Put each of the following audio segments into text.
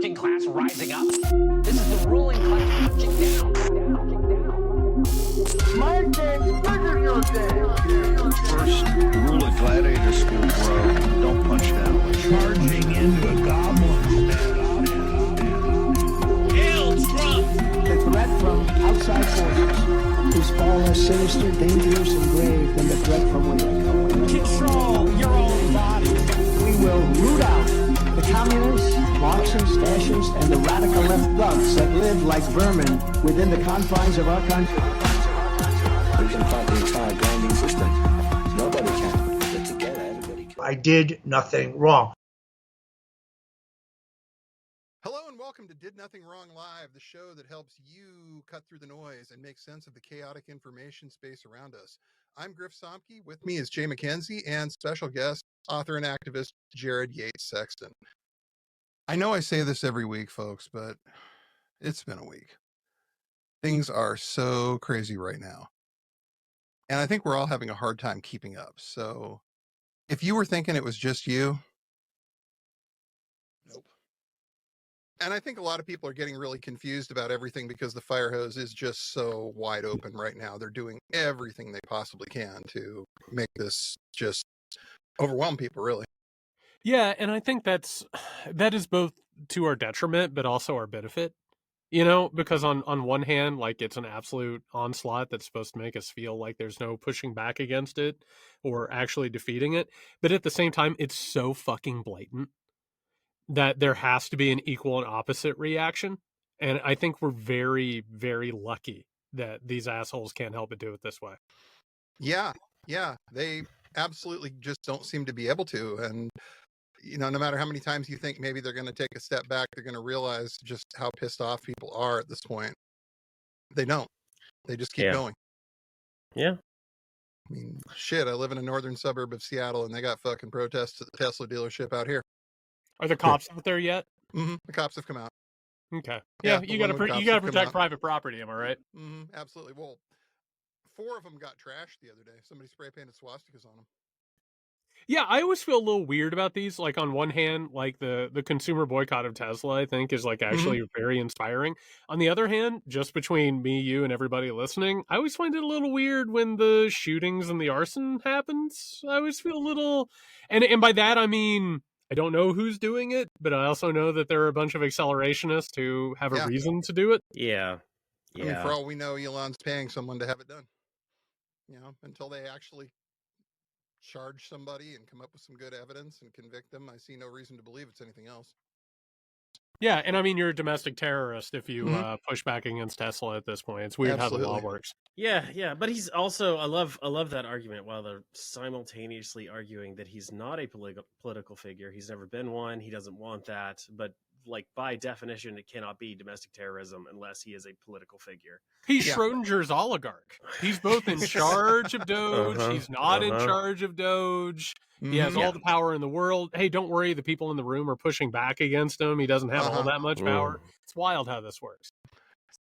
working class rising up. This is the ruling class punching down. My day bigger than your day. First rule of gladiator school, bro. Don't punch down. Charging into a goblin. Hail Trump! The threat from outside forces is far less sinister, dangerous, and grave than the threat from within. Control your own body. We will root out the communists, Marxists, fascists, and the radical left thugs that live like vermin within the confines of our country. We can fight the entire grinding system. Nobody can. But together, everybody can. I did nothing wrong. Hello and welcome to Did Nothing Wrong Live, the show that helps you cut through the noise and make sense of the chaotic information space around us. I'm Griff. With me is Jay McKenzie and special guest, author and activist Jared Yates Sexton. I know I say this every week, folks, but it's been a week. Things are so crazy right now. And I think we're all having a hard time keeping up. So if you were thinking it was just you, nope. And I think a lot of people are getting really confused about everything because the fire hose is just so wide open right now. They're doing everything they possibly can to make this just overwhelm people, really. Yeah, and I think that is both to our detriment, but also our benefit. You know, because on one hand, like, it's an absolute onslaught that's supposed to make us feel like there's no pushing back against it or actually defeating it. But at the same time, it's so fucking blatant that there has to be an equal and opposite reaction. And I think we're very, very lucky that these assholes can't help but do it this way. Yeah, they absolutely just don't seem to be able to. And, you know, no matter how many times you think maybe they're going to take a step back, they're going to realize just how pissed off people are at this point. They don't. They just keep going. Yeah. I mean, shit, I live in a northern suburb of Seattle and they got fucking protests at the Tesla dealership out here. Are the cops out there yet? Mm-hmm. The cops have come out. Okay. Yeah, Yeah, you got to protect private property. Am I right? Mm-hmm. Absolutely. Well, 4 of them got trashed the other day. Somebody spray painted swastikas on them. Yeah, I always feel a little weird about these. Like, on one hand, like the consumer boycott of Tesla, I think, is like actually very inspiring. On the other hand, just between me, you, and everybody listening, I always find it a little weird when the shootings and the arson happens. I always feel a little, and by that I mean, I don't know who's doing it, but I also know that there are a bunch of accelerationists who have a reason to do it. Yeah. I mean, for all we know, Elon's paying someone to have it done. You know, until they actually charge somebody and come up with some good evidence and convict them, I see no reason to believe it's anything else. Yeah, and I mean, you're a domestic terrorist if you push back against Tesla at this point. It's weird how the law works. Yeah, but he's also, I love that argument while they're simultaneously arguing that he's not a political figure. He's never been one. He doesn't want that. But like, by definition, it cannot be domestic terrorism unless he is a political figure. He's Schrodinger's oligarch. He's both in charge of Doge. He's not in charge of Doge. He has all the power in the world. Hey, don't worry. The people in the room are pushing back against him. He doesn't have all that much power. It's wild how this works.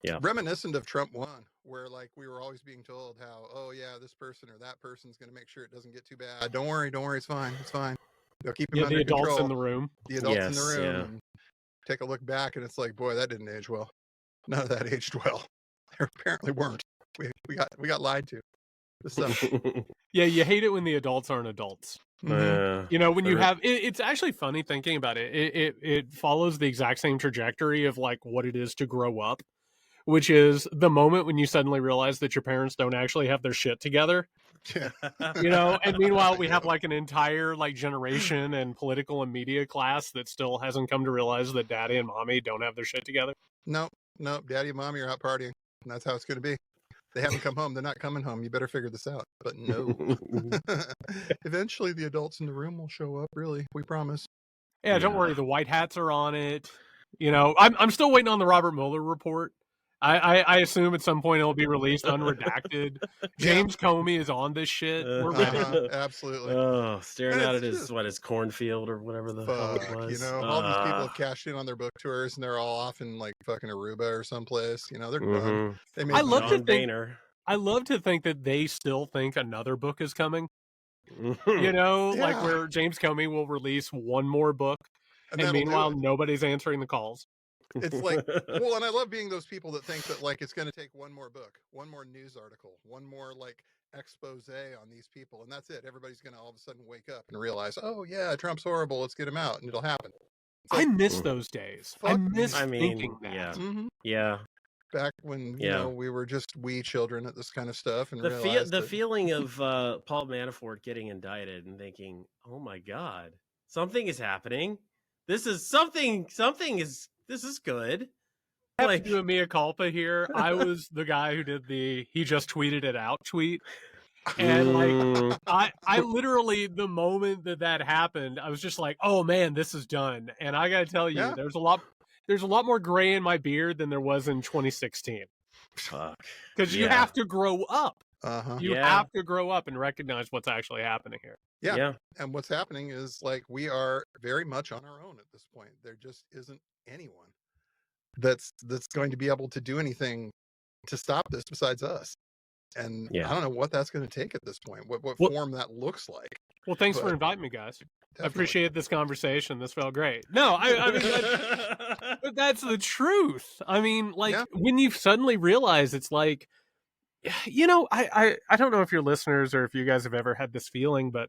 Yeah. Reminiscent of Trump 1, where like we were always being told how, oh yeah, this person or that person's going to make sure it doesn't get too bad. Don't worry. It's fine. They'll keep him under control. The adults in the room. The adults in the room. And take a look back and it's like, boy, that didn't age well. None of that aged well. There apparently weren't. We got lied to. So. Yeah, you hate it when the adults aren't adults. You know, when you have it's actually funny thinking about it. It follows the exact same trajectory of like what it is to grow up, which is the moment when you suddenly realize that your parents don't actually have their shit together. Yeah. You know, and meanwhile we have like an entire like generation and political and media class that still hasn't come to realize that daddy and mommy don't have their shit together. Nope. Daddy and mommy are out partying. And that's how it's going to be. They haven't come home. They're not coming home. You better figure this out. But no. Eventually the adults in the room will show up, really. We promise. Yeah, don't worry. The white hats are on it. You know, I'm still waiting on the Robert Mueller report. I assume at some point it'll be released unredacted. James Comey is on this shit. We're ready. Absolutely. Oh, staring at it his cornfield or whatever the hell it was. You know, all these people have cashed in on their book tours and they're all off in like fucking Aruba or someplace. You know, they're done. They made I love to think that they still think another book is coming. You know, like where James Comey will release one more book. and And that'll do meanwhile, it. nobody's answering the calls. It's like, well, and I love being those people that think that like it's going to take one more book, one more news article, one more like expose on these people, and that's it. Everybody's going to all of a sudden wake up and realize, oh yeah, Trump's horrible. Let's get him out, and it'll happen. It's I like, miss those days. I fuck miss me. I mean, thinking that. yeah, Mhm. yeah. Back when you Yeah. know we were just wee children at this kind of stuff, and The realized that, feeling of Paul Manafort getting indicted and thinking, "Oh my God, something is happening. This is something. This is good." I have Like, to do a mea culpa here. I was the guy who did the "he just tweeted it out" tweet. And like I literally, the moment that happened, I was just like, oh man, this is done. And I gotta tell you, Yeah. there's a lot more gray in my beard than there was in 2016. fuck. Because you have to grow up. uh-huh. You Yeah. have to grow up and recognize what's actually happening here. Yeah. And what's happening is like we are very much on our own at this point. There just isn't anyone that's going to be able to do anything to stop this besides us. And Yeah. I don't know what that's going to take at this point. What Well- form that looks like. Well, thanks for But inviting me, guys. I definitely. appreciate this conversation. This felt great. No, I mean, but that's the truth. I mean, like Yeah. when you suddenly realize it's like, you know, I don't know if your listeners or if you guys have ever had this feeling, but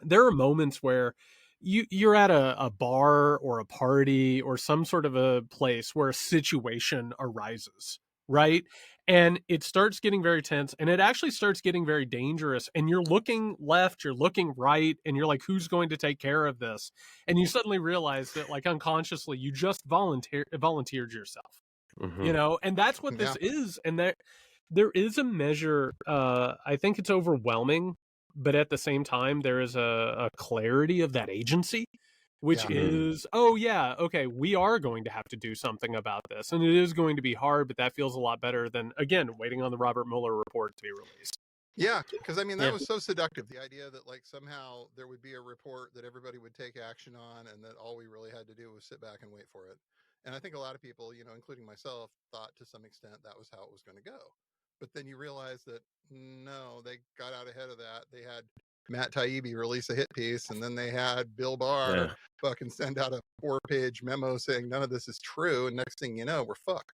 there are moments where you're at a bar or a party or some sort of a place where a situation arises, right? And it starts getting very tense, and it actually starts getting very dangerous, and you're looking left, you're looking right, and you're like, who's going to take care of this? And you suddenly realize that like unconsciously you just volunteered yourself. Mhm. You know, and that's what this is. And there is a measure, I think it's overwhelming, but at the same time there is a clarity of that agency, which Yeah. is, oh yeah, okay, we are going to have to do something about this, and it is going to be hard, but that feels a lot better than, again, waiting on the Robert Mueller report to be released. Yeah, because I mean that Yeah. was so seductive. The idea that like somehow there would be a report that everybody would take action on, and that all we really had to do was sit back and wait for it. And I think a lot of people, you know, including myself, thought to some extent that was how it was going to go. But then you realize that no, they got out ahead of that. They had Matt Taibbi release a hit piece, and then they had Bill Barr Yeah. fucking send out a 4-page memo saying none of this is true. And next thing you know, we're fucked.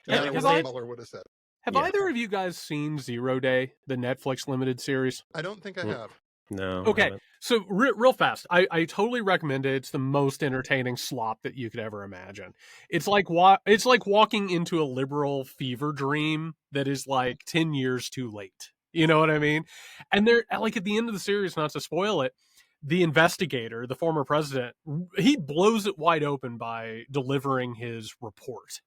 Yeah, That's because what I- Mueller would have said. Have Yeah. either of you guys seen 0 Day, the Netflix limited series? I don't think I Mm. have. No. Okay, haven't. so real fast, I totally recommend it. It's the most entertaining slop that you could ever imagine. It's like walking into a liberal fever dream that is like 10 years too late. You know what I mean? And they're like at the end of the series, not to spoil it, the investigator, the former president, he blows it wide open by delivering his report.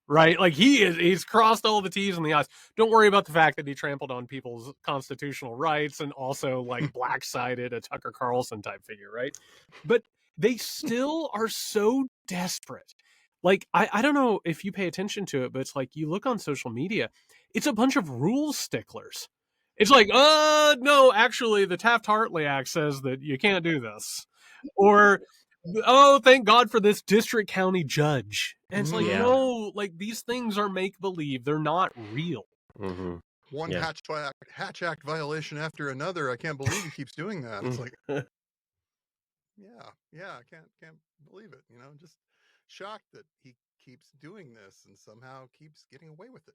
Right? Like he's crossed all the T's and the I's. Don't worry about the fact that he trampled on people's constitutional rights and also like black-sided a Tucker Carlson type figure, right? But they still are so desperate. Like, I don't know if you pay attention to it, but it's like you look on social media, it's a bunch of rule sticklers. It's like, no, actually the Taft-Hartley Act says that you can't do this. Or oh, thank God for this district county judge. And it's like, Yeah. no, like these things are make believe. They're not real. Mhm. One Yeah. Hatch Act violation after another. I can't believe he keeps doing that. It's like, yeah, I can't believe it. You know, just shocked that he keeps doing this and somehow keeps getting away with it.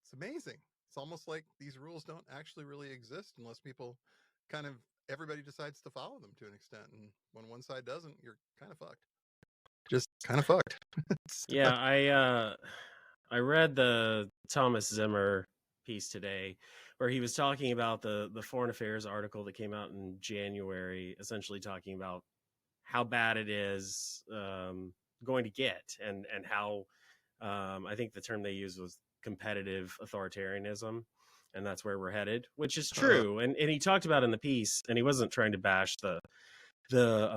It's amazing. It's almost like these rules don't actually really exist unless people kind of everybody decides to follow them to an extent. And when one side doesn't, you're kind of fucked. Just kind of fucked. Yeah, I read the Thomas Zimmer piece today where he was talking about the Foreign Affairs article that came out in January, essentially talking about how bad it is going to get and how I think the term they used was competitive authoritarianism, and that's where we're headed, which is true. And he talked about in the piece, and he wasn't trying to bash the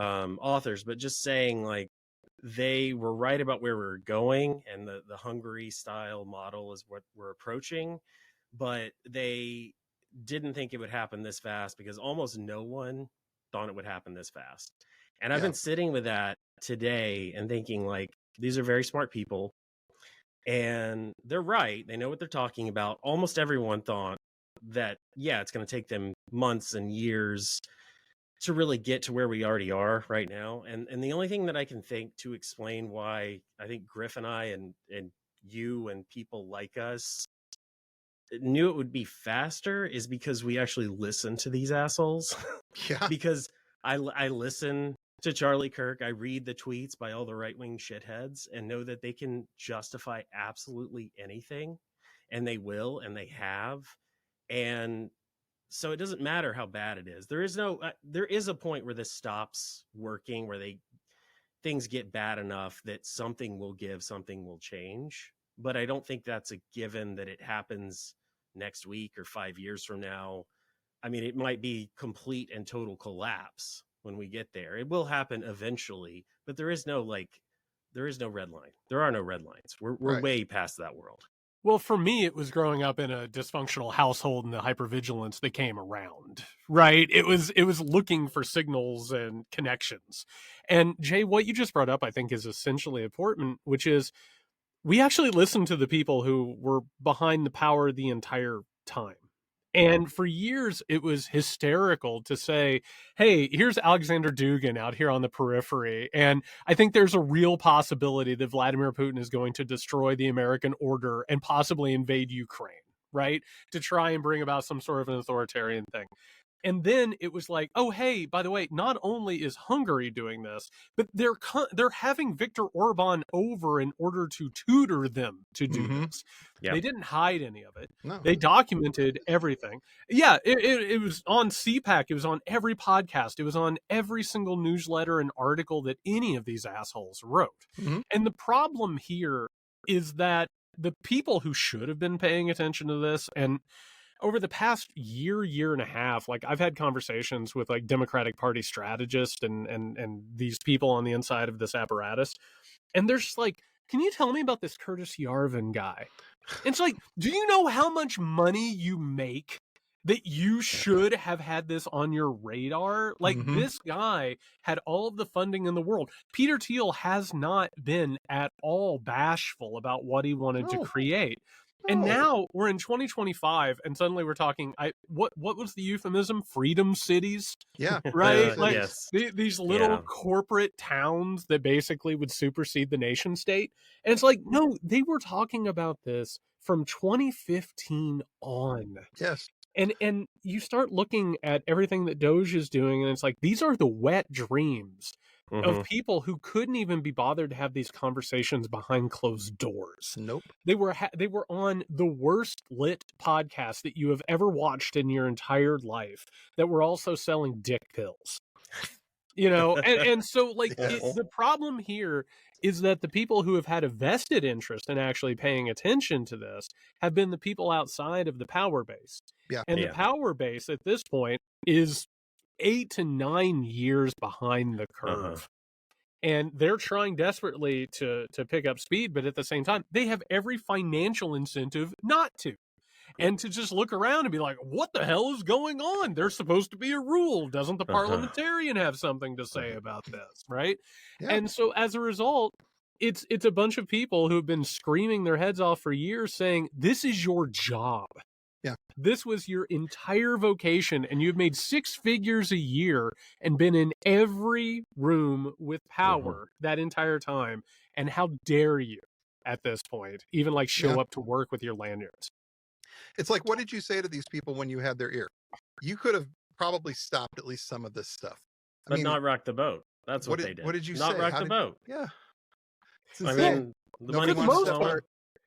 authors, but just saying like they were right about where we're going, and the Hungary style model is what we're approaching, but they didn't think it would happen this fast because almost no one thought it would happen this fast. And I've been sitting with that today and thinking like, these are very smart people and they're right. They know what they're talking about. Almost everyone thought that, yeah, it's going to take them months and years to really get to where we already are right now. And the only thing that I can think to explain why I think Griff and I and you and people like us knew it would be faster is because we actually listen to these assholes. Yeah. Because I listen to Charlie Kirk. I read the tweets by all the right-wing shitheads and know that they can justify absolutely anything, and they will, and they have. And so it doesn't matter how bad it is. There is a point where this stops working, where things get bad enough that something will give, something will change. But I don't think that's a given that it happens next week or 5 years from now. I mean, it might be complete and total collapse when we get there. It will happen eventually, but there is no red line. There are no red lines. We're Right. way past that world. Well, for me, it was growing up in a dysfunctional household and the hypervigilance that came around, right? It was looking for signals and connections. And Jay, what you just brought up, I think, is essentially important, which is we actually listened to the people who were behind the power the entire time. And for years, it was hysterical to say, hey, here's Alexander Dugin out here on the periphery. And I think there's a real possibility that Vladimir Putin is going to destroy the American order and possibly invade Ukraine, right? To try and bring about some sort of an authoritarian thing. And then it was like, oh, hey, by the way, not only is Hungary doing this, but they're having Viktor Orban over in order to tutor them to do this. Yep. They didn't hide any of it. No. They documented everything. Yeah, it was on CPAC. It was on every podcast. It was on every single newsletter and article that any of these assholes wrote. Mhm. And the problem here is that the people who should have been paying attention to this, and over the past year and a half, like I've had conversations with like Democratic Party strategists and these people on the inside of this apparatus. And they're just like, can you tell me about this Curtis Yarvin guy? And it's like, do you know how much money you make that you should have had this on your radar? Like this guy had all of the funding in the world. Peter Thiel has not been at all bashful about what he wanted to create. And now we're in 2025, and suddenly we're talking. What was the euphemism? Freedom cities, Yeah. right? Like yes. these little corporate towns that basically would supersede the nation state. And it's like, no, they were talking about this from 2015 on. Yes. And you start looking at everything that Doge is doing, and it's like these are the wet dreams of people who couldn't even be bothered to have these conversations behind closed doors. Nope. They were on the worst lit podcast that you have ever watched in your entire life that were also selling dick pills. You know, and so like the problem here is that the people who have had a vested interest in actually paying attention to this have been the people outside of the power base. Yeah. And the power base at this point is 8 to 9 years behind the curve. And they're trying desperately to pick up speed, but at the same time, they have every financial incentive not to. And to just look around and be like, what the hell is going on? There's supposed to be a rule. Doesn't the parliamentarian have something to say about this, right? Yeah. And so as a result, it's a bunch of people who have been screaming their heads off for years saying, this is your job. Yeah. This was your entire vocation, and you've made 6 figures a year and been in every room with power that entire time. And how dare you at this point even like show up to work with your lanyards? It's like, what did you say to these people when you had their ear? You could have probably stopped at least some of this stuff. But not rock the boat. That's what they did. What did you not say? rock the boat. Yeah. I mean, the money wants to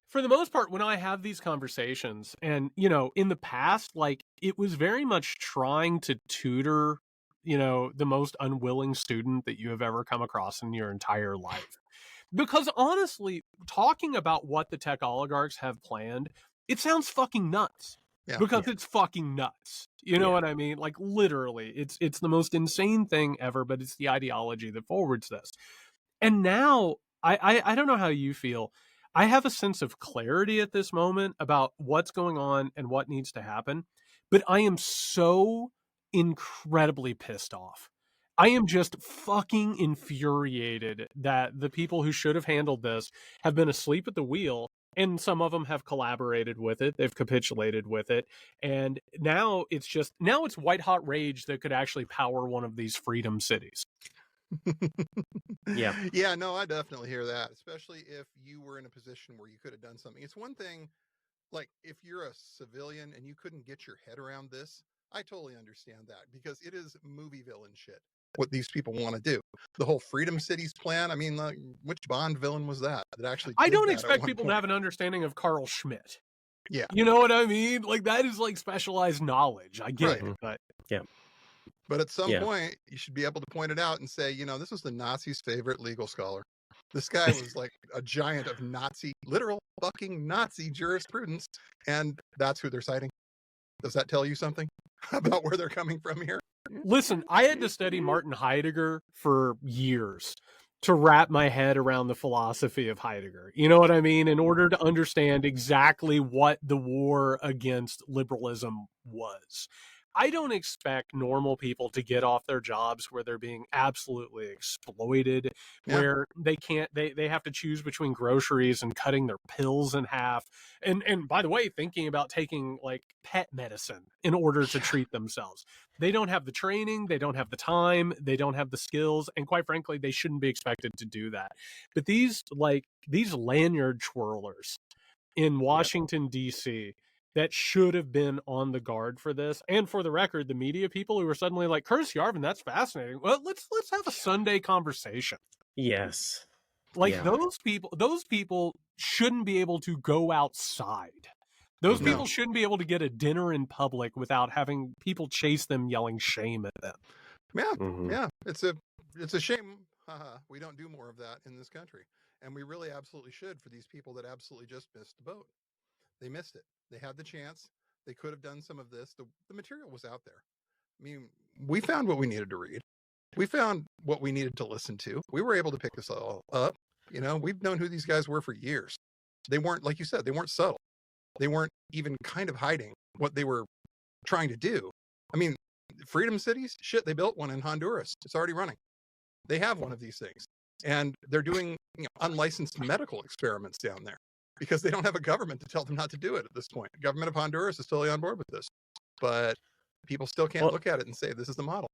for the most part, when I have these conversations, and, you know, in the past, like, it was very much trying to tutor, you know, the most unwilling student that you have ever come across in your entire life. Because honestly, talking about what the tech oligarchs have planned, it sounds fucking nuts. Yeah. Because it's fucking nuts. You know what I mean? Like, literally, it's the most insane thing ever, but it's the ideology that forwards this. And now, I don't know how you feel. I have a sense of clarity at this moment about what's going on and what needs to happen, but I am so incredibly pissed off. I am just fucking infuriated that the people who should have handled this have been asleep at the wheel And some of them have collaborated with it. They've capitulated with it. And now it's white hot rage that could actually power one of these freedom cities. Yeah. Yeah, no, I definitely hear that, especially if you were in a position where you could have done something. It's one thing, like if you're a civilian and you couldn't get your head around this, I totally understand that, because it is movie villain shit what these people want to do. The whole Freedom Cities plan, I mean, like, which Bond villain was that actually I did don't that at expect one people point? to have an understanding of Carl Schmitt. Yeah. You know what I mean? Like, that is like specialized knowledge. I get Right. it, but But at some Yeah. point, you should be able to point it out and say, this was the Nazis' favorite legal scholar. This guy was like a giant of literal fucking Nazi jurisprudence, and that's who they're citing. Does that tell you something about where they're coming from here? listen, I had to study Martin Heidegger for years to wrap my head around the philosophy of Heidegger. You know what I mean? In order to understand exactly what the war against liberalism was. I don't expect normal people to get off their jobs where they're being absolutely exploited, where they have to choose between groceries and cutting their pills in half. And by the way, thinking about taking like pet medicine in order to treat themselves. They don't have the training, they don't have the time, they don't have the skills, and quite frankly, they shouldn't be expected to do that. But these lanyard twirlers in Washington, D.C., that should have been on the guard for this. And for the record, the media people who were suddenly like, Curtis Yarvin, that's fascinating. Well, let's have a Sunday conversation. Yes. Like Yeah. those people shouldn't be able to go outside. Those people shouldn't be able to get a dinner in public without having people chase them yelling shame at them. Yeah, Mhm. yeah. It's a shame. We don't do more of that in this country. And we really absolutely should, for these people that absolutely just missed the boat. They missed it. They had the chance. They could have done some of this. The material was out there. I mean, we found what we needed to read. We found what we needed to listen to. We were able to pick this all up. We've known who these guys were for years. They weren't, like you said, they weren't subtle. They weren't even kind of hiding what they were trying to do. I mean, Freedom Cities, shit, they built one in Honduras. It's already running. They have one of these things. And they're doing unlicensed medical experiments down there because they don't have a government to tell them not to do it at this point. The government of Honduras is totally on board with this. But people still can't look at it and say, this is the model.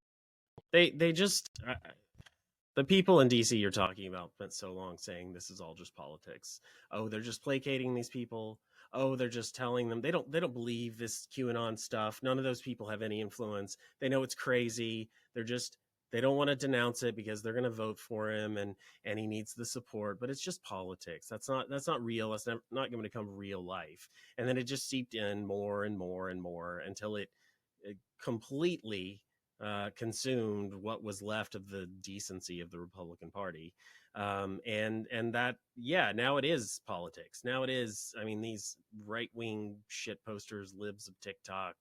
They just the people in DC you're talking about spent so long saying this is all just politics. Oh, they're just placating these people. Oh, they're just telling them they don't believe this QAnon stuff. None of those people have any influence. They know it's crazy. They don't want to denounce it because they're going to vote for him and he needs the support, but it's just politics. That's not real. That's not going to become real life. And then it just seeped in more and more and more until it completely consumed what was left of the decency of the Republican Party. And that, now it is politics. Now it is, I mean, these right-wing shit posters, libs of TikTok,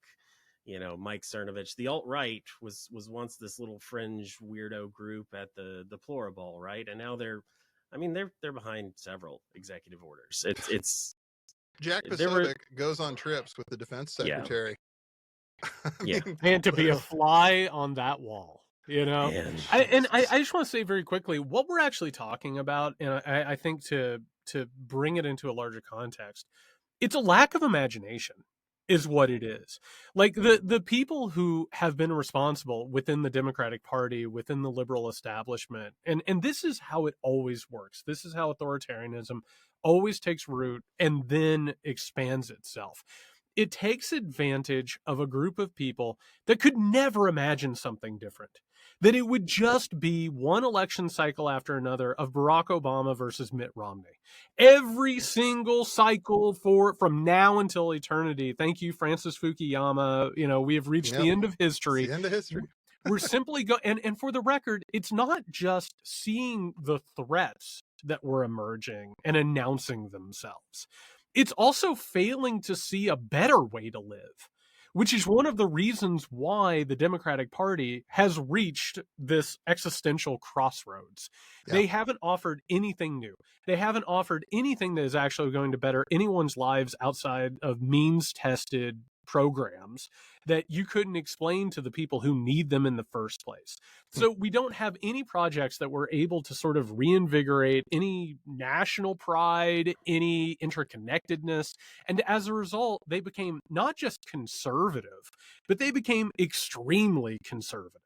Mike Cernovich, the alt-right was once this little fringe weirdo group at the Deplorable, right? And now they're behind several executive orders. It's Jack Posobiec goes on trips with the defense secretary. And to be a fly on that wall, I just want to say very quickly what we're actually talking about, and I think to bring it into a larger context, it's a lack of imagination is what it is. Like the people who have been responsible within the Democratic Party, within the liberal establishment, and this is how it always works. This is how authoritarianism always takes root and then expands itself. It takes advantage of a group of people that could never imagine something different. That it would just be one election cycle after another of Barack Obama versus Mitt Romney. Every single cycle from now until eternity. Thank you, Francis Fukuyama. We have reached the end of history. It's the end of history. We're simply and for the record, it's not just seeing the threats that were emerging and announcing themselves. It's also failing to see a better way to live, which is one of the reasons why the Democratic Party has reached this existential crossroads. Yeah. They haven't offered anything new. They haven't offered anything that is actually going to better anyone's lives outside of means-tested programs that you couldn't explain to the people who need them in the first place. So we don't have any projects that were able to sort of reinvigorate any national pride, any interconnectedness. And as a result, they became not just conservative, but they became extremely conservative,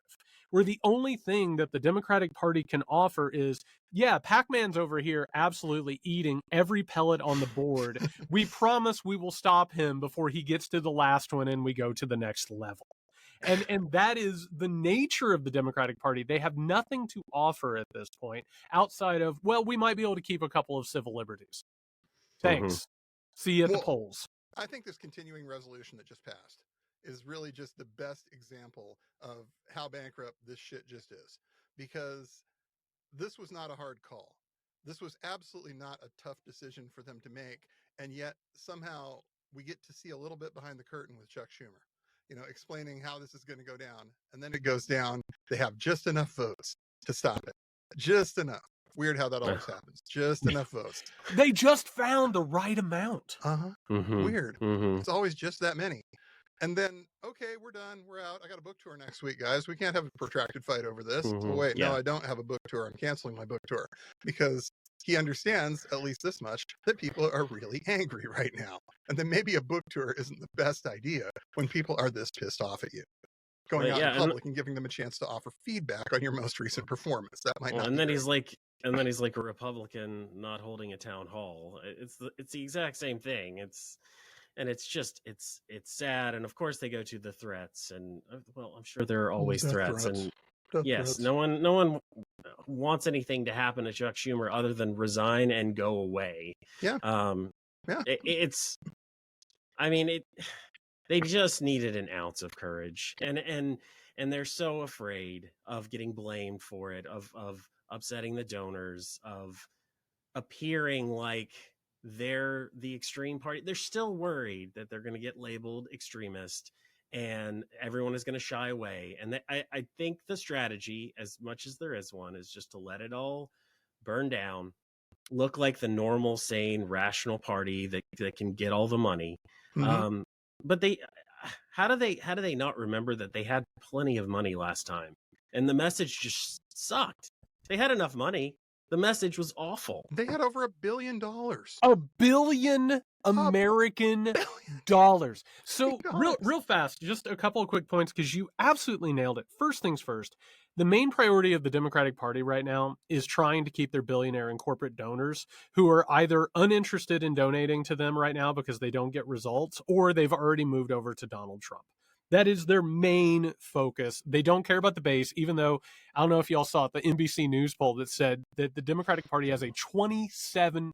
where the only thing that the Democratic Party can offer is, yeah, Pac-Man's over here absolutely eating every pellet on the board. We promise we will stop him before he gets to the last one and we go to the next level. And that is the nature of the Democratic Party. They have nothing to offer at this point outside of, well, we might be able to keep a couple of civil liberties. Thanks. See you at the polls. I think this continuing resolution that just passed is really just the best example of how bankrupt this shit just is, because this was not a hard call. This was absolutely not a tough decision for them to make. And yet somehow we get to see a little bit behind the curtain with Chuck Schumer, explaining how this is going to go down. And then it goes down. They have just enough votes to stop it. Just enough. Weird how that always happens. Just enough votes. They just found the right amount. Weird. It's always just that many. And then, okay, we're done. We're out. I got a book tour next week, guys. We can't have a protracted fight over this. Oh, wait, no, I don't have a book tour. I'm canceling my book tour, because he understands, at least this much, that people are really angry right now. And then maybe a book tour isn't the best idea when people are this pissed off at you. Going out in public and giving them a chance to offer feedback on your most recent performance. That might not. And then he's like a Republican not holding a town hall. It's the exact same thing. It's sad. And of course they go to the threats, and well, I'm sure there are always threats. And yes, no one wants anything to happen to Chuck Schumer other than resign and go away. They just needed an ounce of courage, and they're so afraid of getting blamed for it, of upsetting the donors, of appearing like they're the extreme party. They're still worried that they're going to get labeled extremist and everyone is going to shy away. And I think the strategy, as much as there is one, is just to let it all burn down, look like the normal, sane, rational party that can get all the money. But how do they not remember that they had plenty of money last time and the message just sucked? They had enough money. The message was awful. They had over $1 billion. $1 billion American dollars. So real fast, just a couple of quick points, because you absolutely nailed it. First things first, the main priority of the Democratic Party right now is trying to keep their billionaire and corporate donors who are either uninterested in donating to them right now because they don't get results, or they've already moved over to Donald Trump. That is their main focus. They don't care about the base, even though, I don't know if y'all saw it, the NBC News poll that said that the Democratic Party has a 27%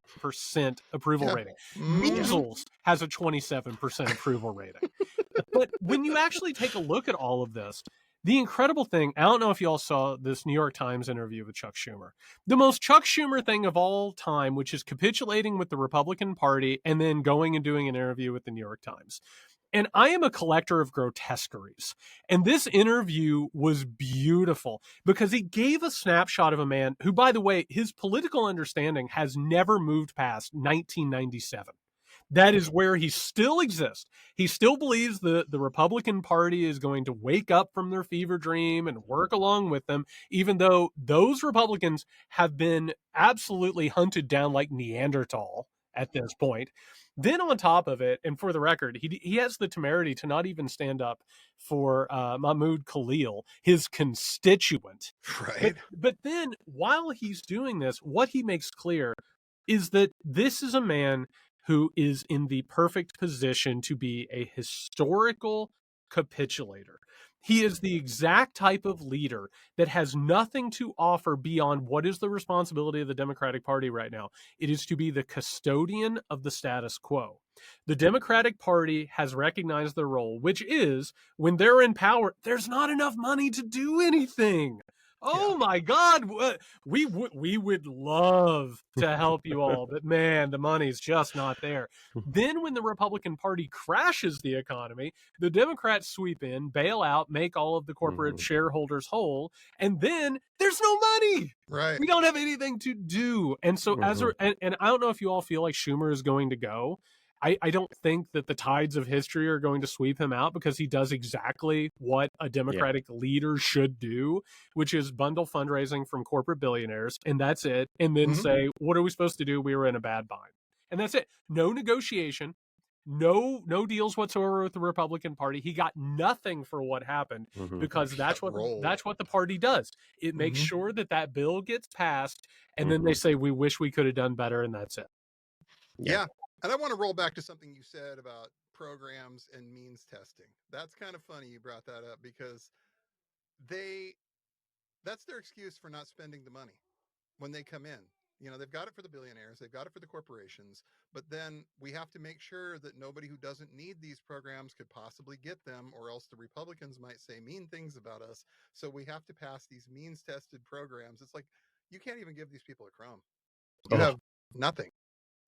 approval rating. Measles has a 27% approval rating. But when you actually take a look at all of this, the incredible thing, I don't know if y'all saw this New York Times interview with Chuck Schumer. The most Chuck Schumer thing of all time, which is capitulating with the Republican Party and then going and doing an interview with the New York Times. And I am a collector of grotesqueries. And this interview was beautiful because he gave a snapshot of a man who, by the way, his political understanding has never moved past 1997. That is where he still exists. He still believes the Republican Party is going to wake up from their fever dream and work along with them, even though those Republicans have been absolutely hunted down like Neanderthal at this point. Then on top of it, and for the record, he has the temerity to not even stand up for Mahmoud Khalil, his constituent. Right. But then while he's doing this, what he makes clear is that this is a man who is in the perfect position to be a historical capitulator. He is the exact type of leader that has nothing to offer beyond what is the responsibility of the Democratic Party right now. It is to be the custodian of the status quo. The Democratic Party has recognized their role, which is when they're in power, there's not enough money to do anything. Oh my God, we would love to help you all, but man, the money's just not there. Then when the Republican Party crashes the economy, the Democrats sweep in, bail out, make all of the corporate shareholders whole, and then there's no money. Right. We don't have anything to do. And so and I don't know if you all feel like Schumer is going to go. I don't think that the tides of history are going to sweep him out, because he does exactly what a Democratic leader should do, which is bundle fundraising from corporate billionaires, and that's it. And then say, what are we supposed to do? We were in a bad bind. And that's it. No negotiation, no deals whatsoever with the Republican Party. He got nothing for what happened, because that's what the party does. It makes sure that bill gets passed, and then they say, we wish we could have done better, and that's it. Yeah. And I want to roll back to something you said about programs and means testing. That's kind of funny you brought that up, because that's their excuse for not spending the money when they come in. You know, they've got it for the billionaires, they've got it for the corporations, but then we have to make sure that nobody who doesn't need these programs could possibly get them, or else the Republicans might say mean things about us. So we have to pass these means-tested programs. It's like, you can't even give these people a crumb. You have nothing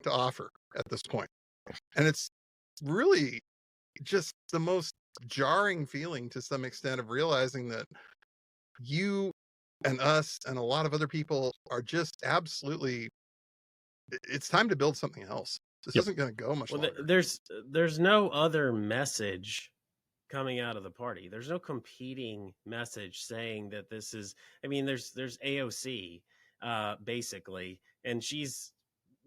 to offer at this point. And it's really just the most jarring feeling to some extent of realizing that you and us and a lot of other people are just absolutely, it's time to build something else. This isn't going to go much longer. There's no other message coming out of the party. There's no competing message saying that this is, I mean, there's AOC basically, and she's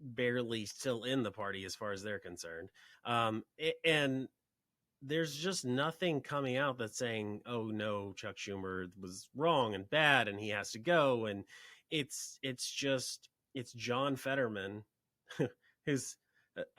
barely still in the party as far as they're concerned. And there's just nothing coming out that's saying, oh no, Chuck Schumer was wrong and bad and he has to go. And it's John Fetterman, who's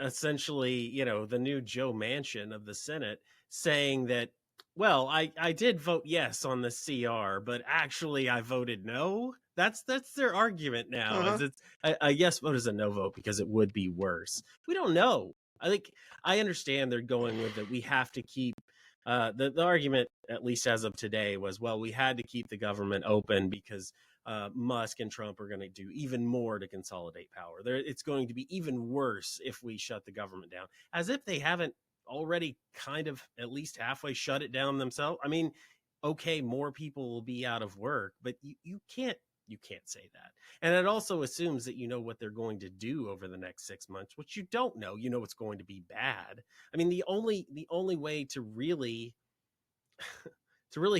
essentially, you know, the new Joe Manchin of the Senate, saying that, well, I did vote yes on the CR, but actually I voted no. That's their argument now. Is a yes vote is a no vote because it would be worse. We don't know. I think I understand they're going with that. We have to keep the argument, at least as of today, was, well, we had to keep the government open because Musk and Trump are going to do even more to consolidate power. It's going to be even worse if we shut the government down, as if they haven't already kind of at least halfway shut it down themselves. I mean, okay, more people will be out of work, but you can't say that. And it also assumes that you know what they're going to do over the next 6 months, which you don't know. You know it's going to be bad. I mean, the only way to really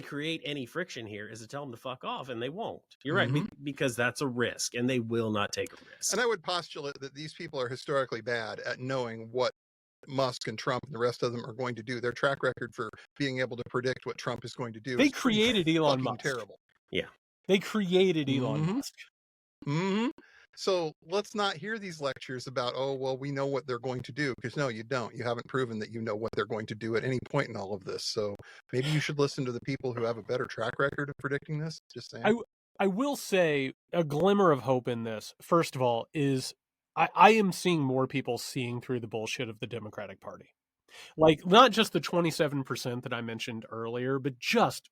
create any friction here is to tell them to fuck off, and they won't. You're right, because that's a risk, and they will not take a risk. And I would postulate that these people are historically bad at knowing what Musk and Trump and the rest of them are going to do. Their track record for being able to predict what Trump is going to do. They created Elon Musk. Terrible. Yeah. They created Elon Musk. So let's not hear these lectures about, oh, well, we know what they're going to do, because no, you don't. You haven't proven that you know what they're going to do at any point in all of this. So maybe you should listen to the people who have a better track record of predicting this. Just saying. I will say a glimmer of hope in this, first of all, is I am seeing more people seeing through the bullshit of the Democratic Party. Like, not just the 27% that I mentioned earlier, but just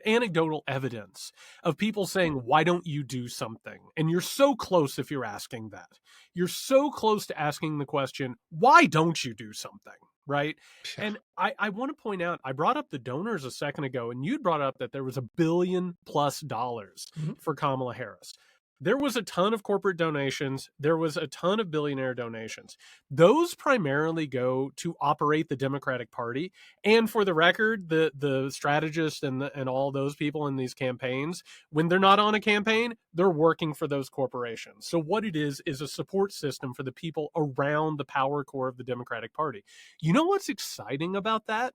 anecdotal evidence of people saying, why don't you do something? And you're so close if you're asking that. You're so close to asking the question, why don't you do something? Right? And I want to point out, I brought up the donors a second ago, and you'd brought up that there was $1 billion+ for Kamala Harris. There was a ton of corporate donations. There was a ton of billionaire donations. Those primarily go to operate the Democratic Party. And for the record, the strategists and all those people in these campaigns, when they're not on a campaign, they're working for those corporations. So what it is a support system for the people around the power core of the Democratic Party. You know what's exciting about that?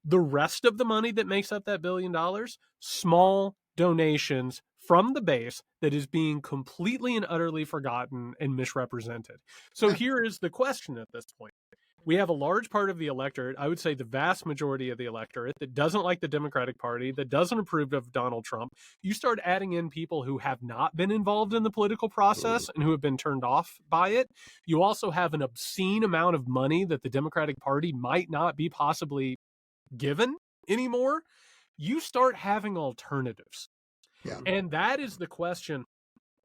The rest of the money that makes up that $1 billion, small donations from the base that is being completely and utterly forgotten and misrepresented. So here is the question at this point. We have a large part of the electorate, I would say the vast majority of the electorate, that doesn't like the Democratic Party, that doesn't approve of Donald Trump. You start adding in people who have not been involved in the political process and who have been turned off by it. You also have an obscene amount of money that the Democratic Party might not be possibly given anymore. You start having alternatives. Yeah. And that is the question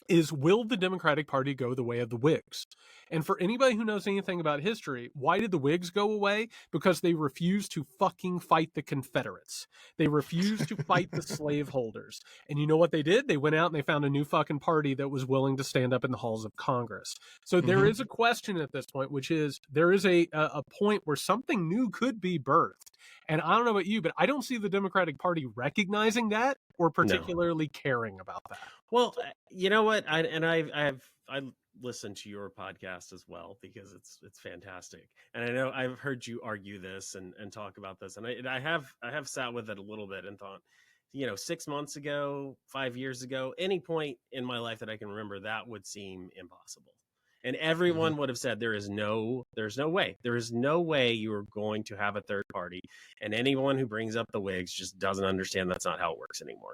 is, will the Democratic Party go the way of the Whigs? And for anybody who knows anything about history, why did the Whigs go away? Because they refused to fucking fight the Confederates. They refused to fight the slaveholders. And you know what they did? They went out and they found a new fucking party that was willing to stand up in the halls of Congress. So there is a question at this point, which is, there is a point where something new could be birthed. And I don't know about you, but I don't see the Democratic Party recognizing that or particularly caring about that. Well, you know what? I listened to your podcast as well because it's fantastic, and I know I've heard you argue this and talk about this, and I have sat with it a little bit and thought, 6 months ago, 5 years ago, any point in my life that I can remember, that would seem impossible. And everyone would have said there's no way you are going to have a third party. And anyone who brings up the Whigs just doesn't understand that's not how it works anymore.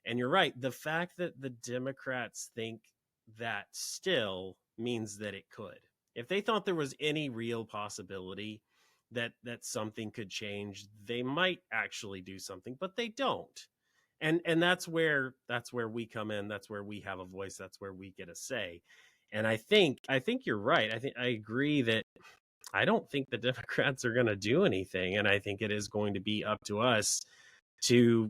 And you're right. The fact that the Democrats think that still means that it could. If they thought there was any real possibility that something could change, they might actually do something, but they don't. And that's where we come in. That's where we have a voice. That's where we get a say. And I think you're right. I agree that I don't think the Democrats are going to do anything. And I think it is going to be up to us to,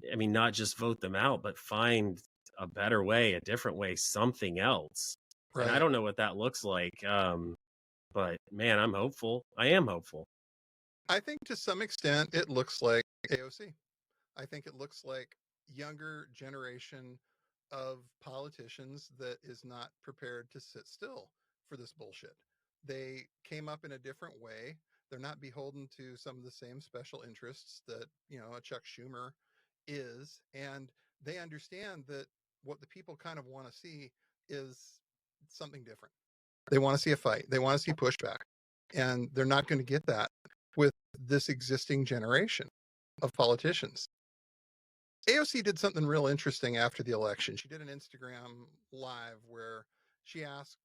not just vote them out, but find a better way, a different way, something else. Right. And I don't know what that looks like. But man, I'm hopeful. I am hopeful. I think to some extent it looks like AOC. I think it looks like younger generation of politicians that is not prepared to sit still for this bullshit. They came up in a different way. They're not beholden to some of the same special interests that, a Chuck Schumer is. And they understand that what the people kind of want to see is something different. They want to see a fight. They want to see pushback. And they're not going to get that with this existing generation of politicians. AOC did something real interesting after the election. She did an Instagram live where she asked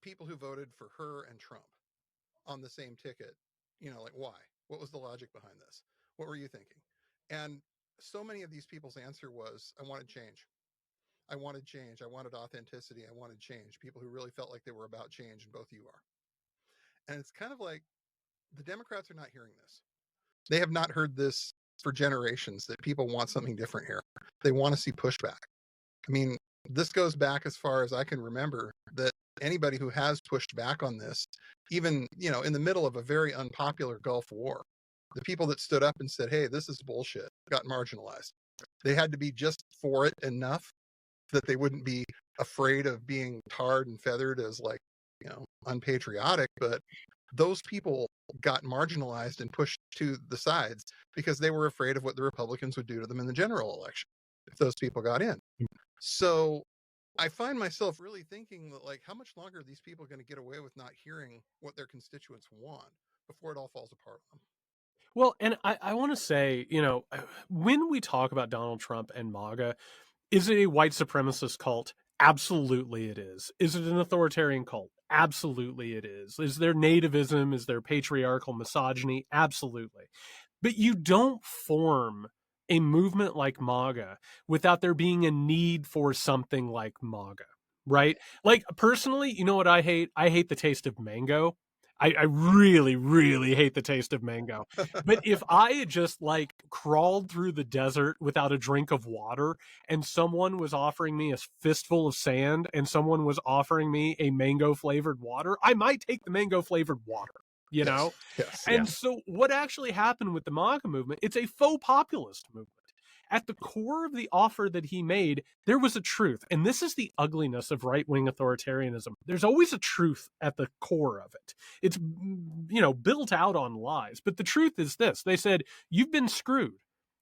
people who voted for her and Trump on the same ticket, why? What was the logic behind this? What were you thinking? And so many of these people's answer was, I wanted change. I wanted change. I wanted authenticity. I wanted change. People who really felt like they were about change, and both you are. And it's kind of like the Democrats are not hearing this. They have not heard this for generations, that people want something different here. They want to see pushback. This goes back as far as I can remember, that anybody who has pushed back on this, even, in the middle of a very unpopular Gulf War, the people that stood up and said, hey, this is bullshit, got marginalized. They had to be just for it enough that they wouldn't be afraid of being tarred and feathered as unpatriotic, but those people got marginalized and pushed to the sides because they were afraid of what the Republicans would do to them in the general election if those people got in. So I find myself really thinking that, how much longer are these people going to get away with not hearing what their constituents want before it all falls apart on them? Well, and I want to say, when we talk about Donald Trump and MAGA, is it a white supremacist cult? Absolutely it is. Is it an authoritarian cult? Absolutely it is. Is there nativism? Is there patriarchal misogyny? Absolutely. But you don't form a movement like MAGA without there being a need for something like MAGA, right? Personally, you know what I hate? I hate the taste of mango. I really, really hate the taste of mango. But if I had just crawled through the desert without a drink of water, and someone was offering me a fistful of sand, and someone was offering me a mango flavored water, I might take the mango flavored water, know? Yes. And so what actually happened with the MAGA movement, it's a faux populist movement. At the core of the offer that he made, there was a truth. And this is the ugliness of right-wing authoritarianism. There's always a truth at the core of it. It's, built out on lies. But the truth is this. They said, you've been screwed.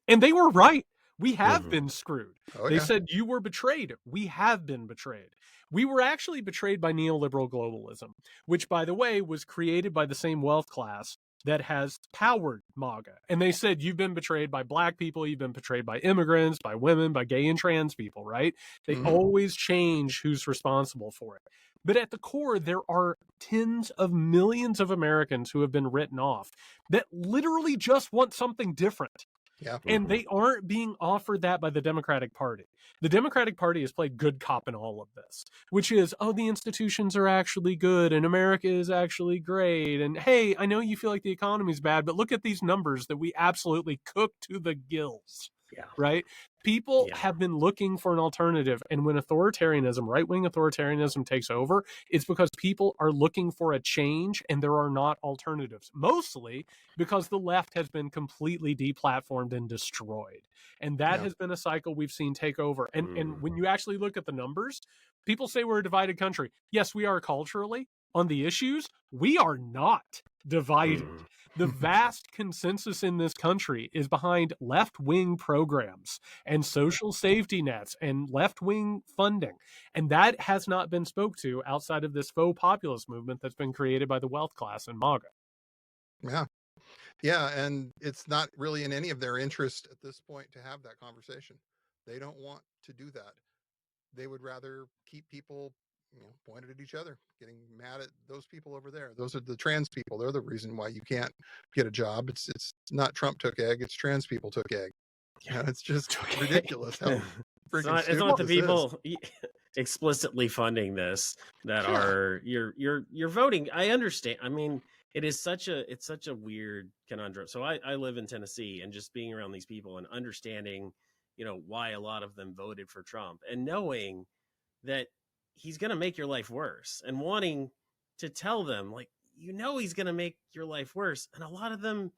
And they were right. We have been screwed. They said, you were betrayed. We have been betrayed. We were actually betrayed by neoliberal globalism, which, by the way, was created by the same wealth class that has powered MAGA. And they said, you've been betrayed by black people, you've been betrayed by immigrants, by women, by gay and trans people, right? They always change who's responsible for it. But at the core, there are tens of millions of Americans who have been written off that literally just want something different. Yeah. And they aren't being offered that by the Democratic Party. The Democratic Party has played good cop in all of this, which is, oh, the institutions are actually good and America is actually great. And hey, I know you feel like the economy's bad, but look at these numbers that we absolutely cook to the gills. Yeah. Right? People Yeah. have been looking for an alternative. And when authoritarianism, right-wing authoritarianism takes over, it's because people are looking for a change and there are not alternatives. Mostly because the left has been completely deplatformed and destroyed. And that has been a cycle we've seen take over. And when you actually look at the numbers, people say we're a divided country. Yes, we are culturally. On the issues, we are not divided. The vast consensus in this country is behind left-wing programs and social safety nets and left-wing funding. And that has not been spoke to outside of this faux populist movement that's been created by the wealth class and MAGA. Yeah. Yeah. And it's not really in any of their interest at this point to have that conversation. They don't want to do that. They would rather keep people, pointed at each other, getting mad at those people over there. Those are the trans people. They're the reason why you can't get a job. It's not Trump took egg. It's trans people took egg. Yeah, it's just ridiculous how freaking it's not the stupid this is. people explicitly funding this that are you're voting. I understand. I mean, it's such a weird conundrum. So I live in Tennessee, and just being around these people and understanding, why a lot of them voted for Trump, and knowing that he's going to make your life worse, and wanting to tell them, like, he's going to make your life worse. And a lot of them,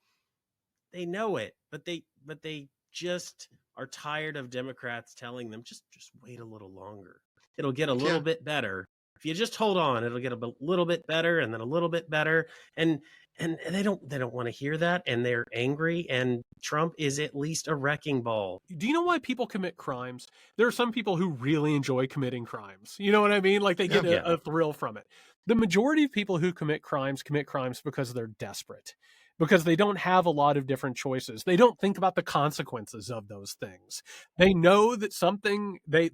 they know it, but they just are tired of Democrats telling them, just wait a little longer. It'll get a little bit better. If you just hold on, it'll get a little bit better, and then a little bit better. And they don't want to hear that, and they're angry, and Trump is at least a wrecking ball. Do you know why people commit crimes? There are some people who really enjoy committing crimes. You know what I mean? Like they get a thrill from it. The majority of people who commit crimes because they're desperate, because they don't have a lot of different choices. They don't think about the consequences of those things. They know that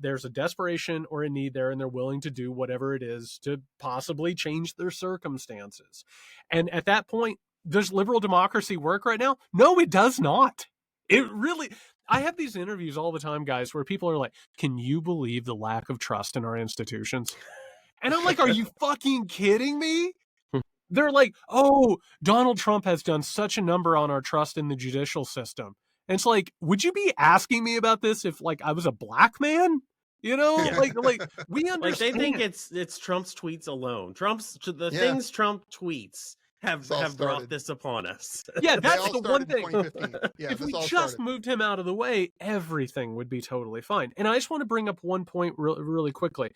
there's a desperation or a need there, and they're willing to do whatever it is to possibly change their circumstances. And at that point, does liberal democracy work right now? No, it does not. I have these interviews all the time, guys, where people are like, can you believe the lack of trust in our institutions? And I'm like, are you fucking kidding me? They're like, oh, Donald Trump has done such a number on our trust in the judicial system. And it's like, would you be asking me about this if I was a black man? Like we understand. Like they think it's Trump's tweets alone. Things Trump tweets have brought this upon us. Yeah, that's the one thing. Yeah, if we just moved him out of the way, everything would be totally fine. And I just want to bring up one point really quickly.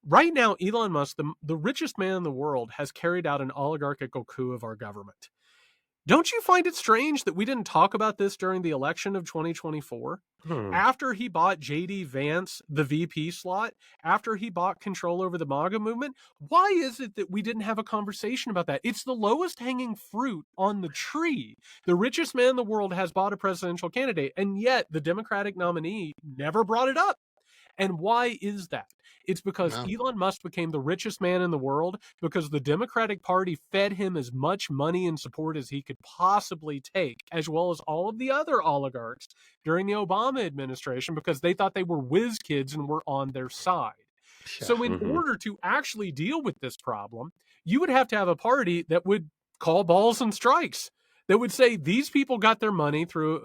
Right now, Elon Musk, the richest man in the world, has carried out an oligarchical coup of our government. Don't you find it strange that we didn't talk about this during the election of 2024? After he bought J.D. Vance, the VP slot, after he bought control over the MAGA movement, why is it that we didn't have a conversation about that? It's the lowest hanging fruit on the tree. The richest man in the world has bought a presidential candidate, and yet the Democratic nominee never brought it up. And why is that? It's because Elon Musk became the richest man in the world because the Democratic Party fed him as much money and support as he could possibly take, as well as all of the other oligarchs during the Obama administration, because they thought they were whiz kids and were on their side. So in order to actually deal with this problem, you would have to have a party that would call balls and strikes, that would say these people got their money through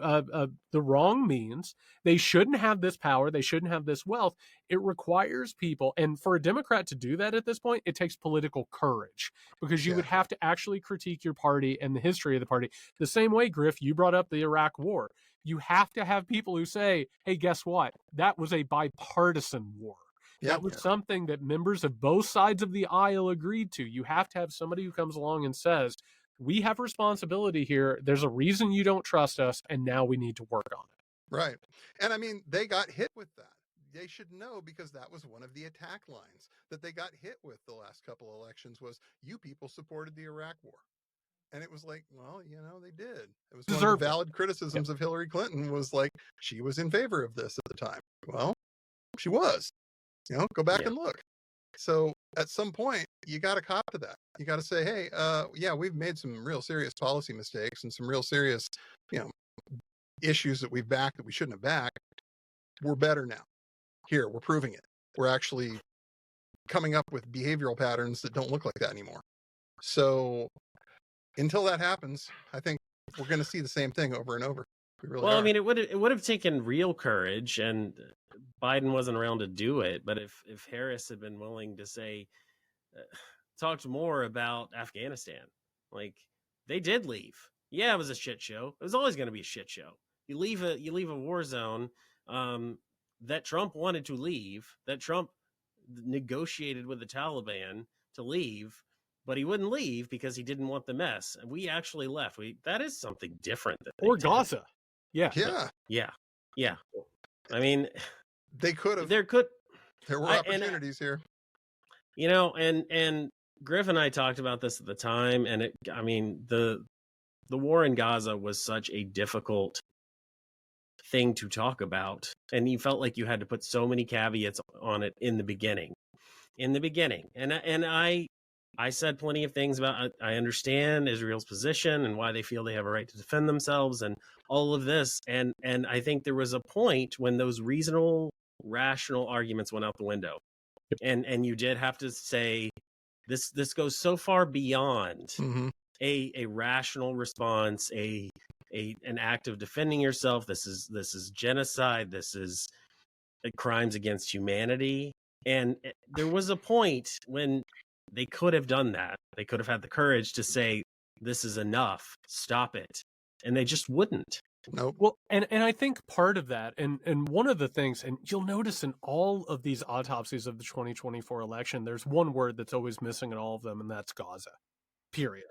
the wrong means. They shouldn't have this power. They shouldn't have this wealth. It requires people. And for a Democrat to do that at this point, it takes political courage, because you would have to actually critique your party and the history of the party. The same way, Griff, you brought up the Iraq War. You have to have people who say, hey, guess what? That was a bipartisan war. That was something that members of both sides of the aisle agreed to. You have to have somebody who comes along and says, we have responsibility here. There's a reason you don't trust us, and now we need to work on it. Right. And I mean, they got hit with that. They should know, because that was one of the attack lines that they got hit with the last couple of elections was, you people supported the Iraq War. And it was like, well, they did. It was one of the valid criticisms of Hillary Clinton was like, she was in favor of this at the time. Well, she was. Go back and look. So at some point, you got to cop to that. You got to say, hey, we've made some real serious policy mistakes and some real serious, issues that we've backed that we shouldn't have backed, we're better now. Here, we're proving it. We're actually coming up with behavioral patterns that don't look like that anymore. So until that happens, I think we're going to see the same thing over and over. We really Well, are. I mean, it would have taken real courage, and Biden wasn't around to do it. But if Harris had been willing to say, talked more about Afghanistan, like they did leave. Yeah, it was a shit show. It was always going to be a shit show. You leave a war zone that Trump wanted to leave, that Trump negotiated with the Taliban to leave, but he wouldn't leave because he didn't want the mess. And we actually left. That is something different. Or Gaza. Yeah. Yeah. I mean, they could have. There were opportunities here. You know, and Griff and I talked about this at the time, and the war in Gaza was such a difficult thing to talk about, and you felt like you had to put so many caveats on it in the beginning. And I said plenty of things about, I understand Israel's position and why they feel they have a right to defend themselves and all of this. And I think there was a point when those reasonable, rational arguments went out the window. And you did have to say, this goes so far beyond a rational response, an act of defending yourself. This is genocide. This is crimes against humanity. And there was a point when they could have done that. They could have had the courage to say, this is enough, stop it. And they just wouldn't. Nope. Well, and I think part of that, and one of the things, and you'll notice in all of these autopsies of the 2024 election, there's one word that's always missing in all of them, and that's Gaza. Period.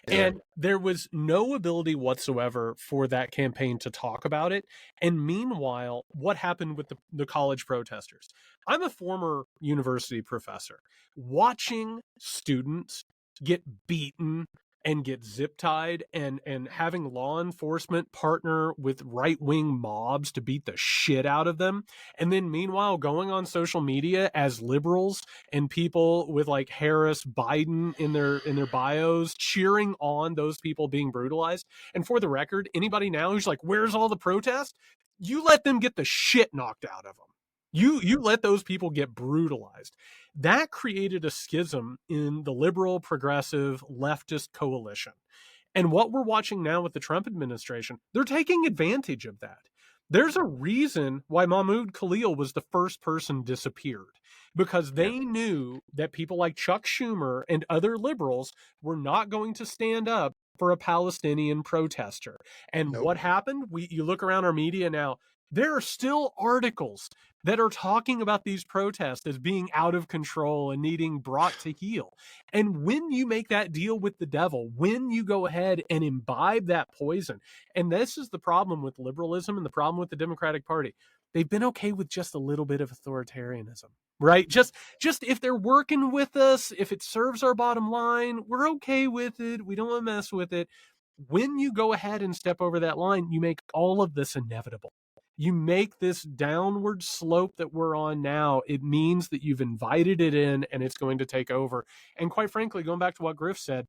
Yeah. And there was no ability whatsoever for that campaign to talk about it. And meanwhile, what happened with the college protesters? I'm a former university professor. Watching students get beaten and get zip-tied and having law enforcement partner with right-wing mobs to beat the shit out of them. And then meanwhile going on social media as liberals and people with like Harris, Biden in their bios cheering on those people being brutalized. And for the record, anybody now who's like, where's all the protest? You let them get the shit knocked out of them. You let those people get brutalized. That created a schism in the liberal, progressive, leftist coalition. And what we're watching now with the Trump administration, they're taking advantage of that. There's a reason why Mahmoud Khalil was the first person disappeared, because they knew that people like Chuck Schumer and other liberals were not going to stand up for a Palestinian protester. And what happened? You look around our media now, there are still articles that are talking about these protests as being out of control and needing brought to heel. And when you make that deal with the devil, when you go ahead and imbibe that poison, and this is the problem with liberalism and the problem with the Democratic Party, they've been okay with just a little bit of authoritarianism, right? Just if they're working with us, if it serves our bottom line, we're okay with it. We don't want to mess with it. When you go ahead and step over that line, you make all of this inevitable. You make this downward slope that we're on now. It means that you've invited it in and it's going to take over. And quite frankly, going back to what Griff said,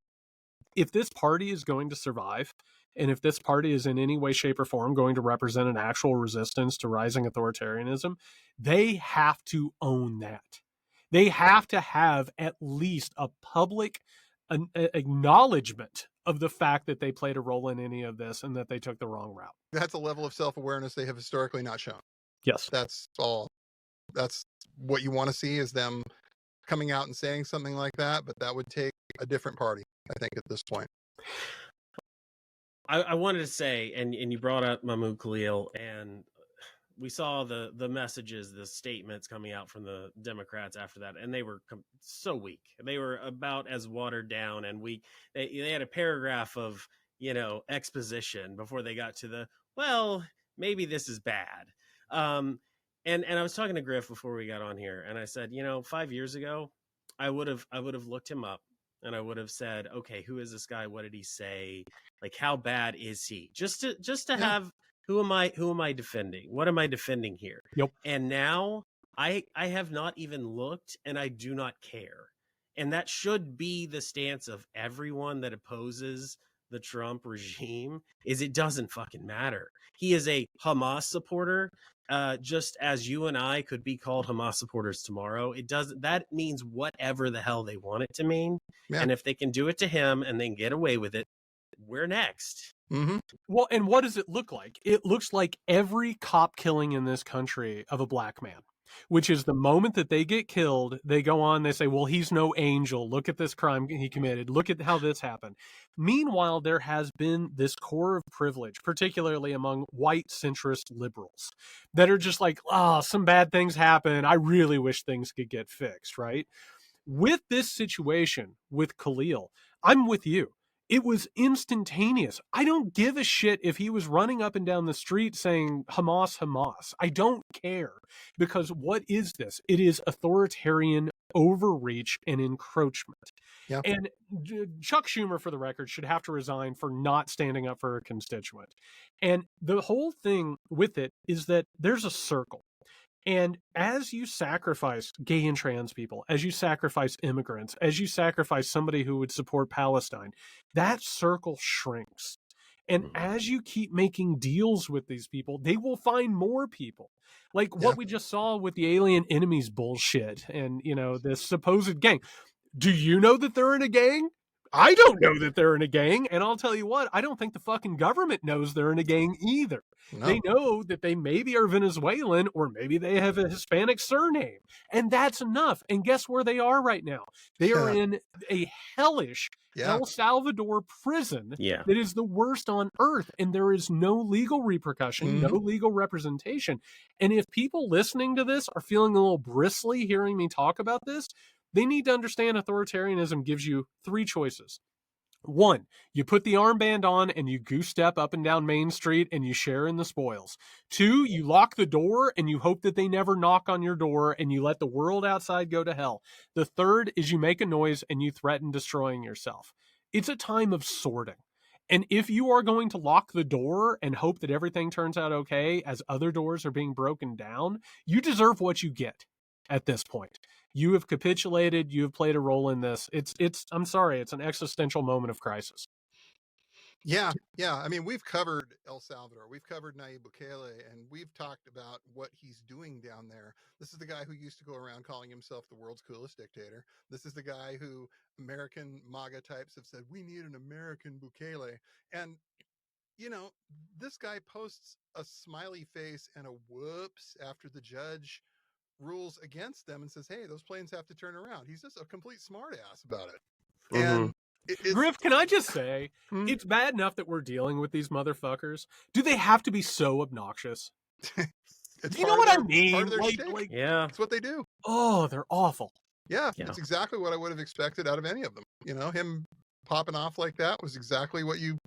if this party is going to survive, and if this party is in any way, shape, or form going to represent an actual resistance to rising authoritarianism, they have to own that. They have to have at least a public acknowledgement of the fact that they played a role in any of this and that they took the wrong route. That's a level of self-awareness they have historically not shown. Yes. That's all. That's what you want to see, is them coming out and saying something like that, but that would take a different party, I think, at this point. I wanted to say, and you brought up Mahmoud Khalil, and we saw the messages, the statements coming out from the Democrats after that, and they were so weak. They were about as watered down and weak. They had a paragraph of, exposition before they got to well, maybe this is bad. And I was talking to Griff before we got on here, and I said, 5 years ago, I would have looked him up, and I would have said, okay, who is this guy? What did he say? Like, how bad is he? Just to have, who am I defending? What am I defending here? Yep. And now I have not even looked, and I do not care. And that should be the stance of everyone that opposes the Trump regime is it doesn't fucking matter. He is a Hamas supporter, just as you and I could be called Hamas supporters tomorrow. That means whatever the hell they want it to mean. Yeah. And if they can do it to him and they can get away with it, we're next. Mm-hmm. Well, and what does it look like? It looks like every cop killing in this country of a black man, which is the moment that they get killed, they go on, they say, well, he's no angel. Look at this crime he committed. Look at how this happened. Meanwhile, there has been this core of privilege, particularly among white centrist liberals, that are just like, oh, some bad things happen. I really wish things could get fixed, right? With this situation with Khalil, I'm with you. It was instantaneous. I don't give a shit if he was running up and down the street saying Hamas, Hamas. I don't care, because what is this? It is authoritarian overreach and encroachment. Yeah. And Chuck Schumer, for the record, should have to resign for not standing up for a constituent. And the whole thing with it is that there's a circle. And as you sacrifice gay and trans people, as you sacrifice immigrants, as you sacrifice somebody who would support Palestine, that circle shrinks. And as you keep making deals with these people, they will find more people. Like what we just saw with the alien enemies bullshit and, this supposed gang. Do you know that they're in a gang? I don't know that they're in a gang. And I'll tell you what, I don't think the fucking government knows they're in a gang either. No. They know that they maybe are Venezuelan or maybe they have a Hispanic surname. And that's enough. And guess where they are right now? They are in a hellish El Salvador prison that is the worst on earth. And there is no legal repercussion, no legal representation. And if people listening to this are feeling a little bristly hearing me talk about this, they need to understand authoritarianism gives you three choices. One, you put the armband on and you goose step up and down Main Street and you share in the spoils. Two, you lock the door and you hope that they never knock on your door and you let the world outside go to hell. The third is you make a noise and you threaten destroying yourself. It's a time of sorting. And if you are going to lock the door and hope that everything turns out okay as other doors are being broken down, you deserve what you get at this point. You have capitulated. You have played a role in this. I'm sorry. It's an existential moment of crisis. Yeah. I mean, we've covered El Salvador. We've covered Nayib Bukele, and we've talked about what he's doing down there. This is the guy who used to go around calling himself the world's coolest dictator. This is the guy who American MAGA types have said, we need an American Bukele. And, this guy posts a smiley face and a whoops after the judge rules against them and says, hey, those planes have to turn around. He's just a complete smartass about it. And Griff, can I just say, it's bad enough that we're dealing with these motherfuckers. Do they have to be so obnoxious? You know what I mean? Part of their shtick. Yeah. It's what they do. Oh, they're awful. Yeah, it's exactly what I would have expected out of any of them. Him popping off like that was exactly what you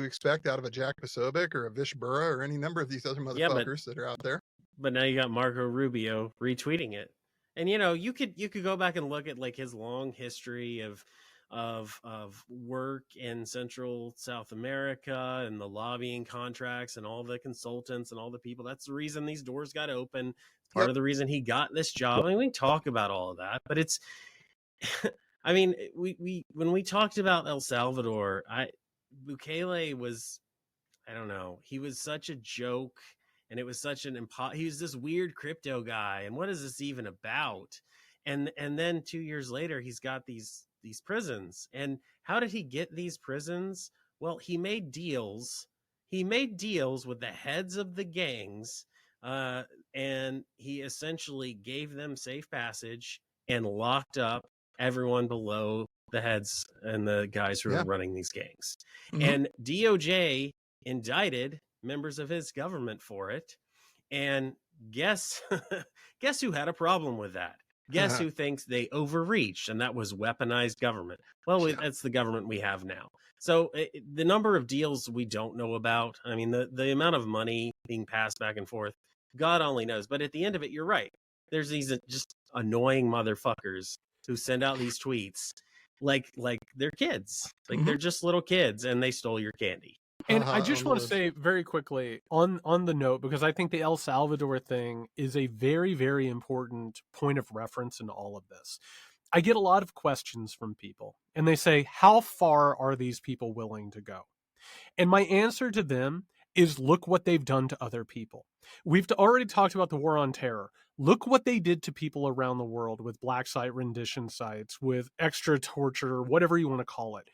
expect out of a Jack Posobiec or a Vish Burra or any number of these other motherfuckers that are out there. But now you got Marco Rubio retweeting it. And you could go back and look at like his long history of work in Central South America and the lobbying contracts and all the consultants and all the people. That's the reason these doors got open. It's part of the reason he got this job. I mean, we can talk about all of that, but it's I mean, we when we talked about El Salvador, Bukele was, I don't know, he was such a joke. And it was such he was this weird crypto guy. And what is this even about? And then 2 years later, he's got these prisons. And how did he get these prisons? Well, he made deals. He made deals with the heads of the gangs. And he essentially gave them safe passage and locked up everyone below the heads and the guys who are running these gangs. And DOJ indicted members of his government for it, and guess who had a problem with that? Guess who thinks they overreached, and that was weaponized government. Well, that's the government we have now. So the number of deals we don't know about, I mean, the amount of money being passed back and forth, God only knows. But at the end of it, you're right. There's these just annoying motherfuckers who send out these tweets like they're kids, like they're just little kids, and they stole your candy. And I just want to say very quickly on the note, because I think the El Salvador thing is a very, very important point of reference in all of this. I get a lot of questions from people, and they say, how far are these people willing to go? And my answer to them is, look what they've done to other people. We've already talked about the war on terror. Look what they did to people around the world with black site rendition sites, with extra torture, whatever you want to call it.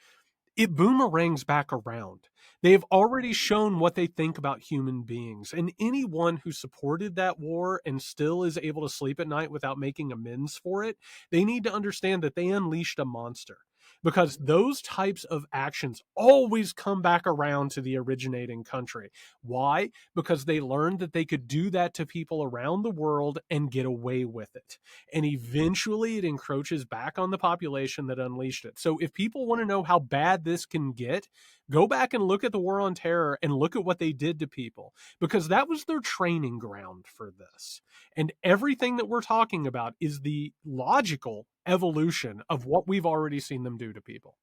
It boomerangs back around. They've already shown what they think about human beings. And anyone who supported that war and still is able to sleep at night without making amends for it, they need to understand that they unleashed a monster. Because those types of actions always come back around to the originating country. Why? Because they learned that they could do that to people around the world and get away with it. And eventually it encroaches back on the population that unleashed it. So if people want to know how bad this can get, go back and look at the war on terror and look at what they did to people, because that was their training ground for this. And everything that we're talking about is the logical evolution of what we've already seen them do to people.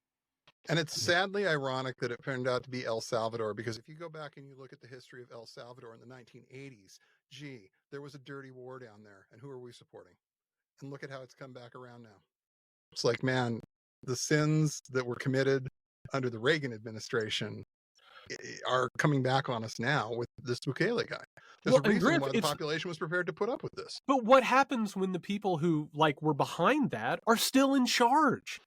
And it's sadly ironic that it turned out to be El Salvador, because if you go back and you look at the history of El Salvador in the 1980s, gee, there was a dirty war down there. And who are we supporting? And look at how it's come back around now. It's like, man, the sins that were committed under the Reagan administration are coming back on us now with this Bukele guy. There's a reason why the population was prepared to put up with this. But what happens when the people who were behind that are still in charge?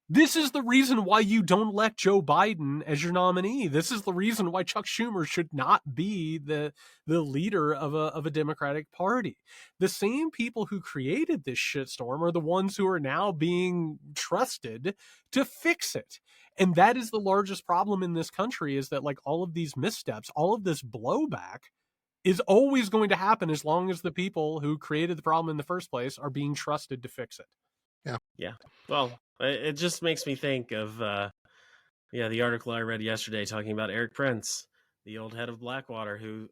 This is the reason why you don't elect Joe Biden as your nominee. This is the reason why Chuck Schumer should not be the leader of a Democratic Party. The same people who created this shitstorm are the ones who are now being trusted to fix it. And that is the largest problem in this country, is that all of these missteps, all of this blowback is always going to happen as long as the people who created the problem in the first place are being trusted to fix it. Yeah. Well, it just makes me think of the article I read yesterday talking about Eric Prince, the old head of Blackwater, who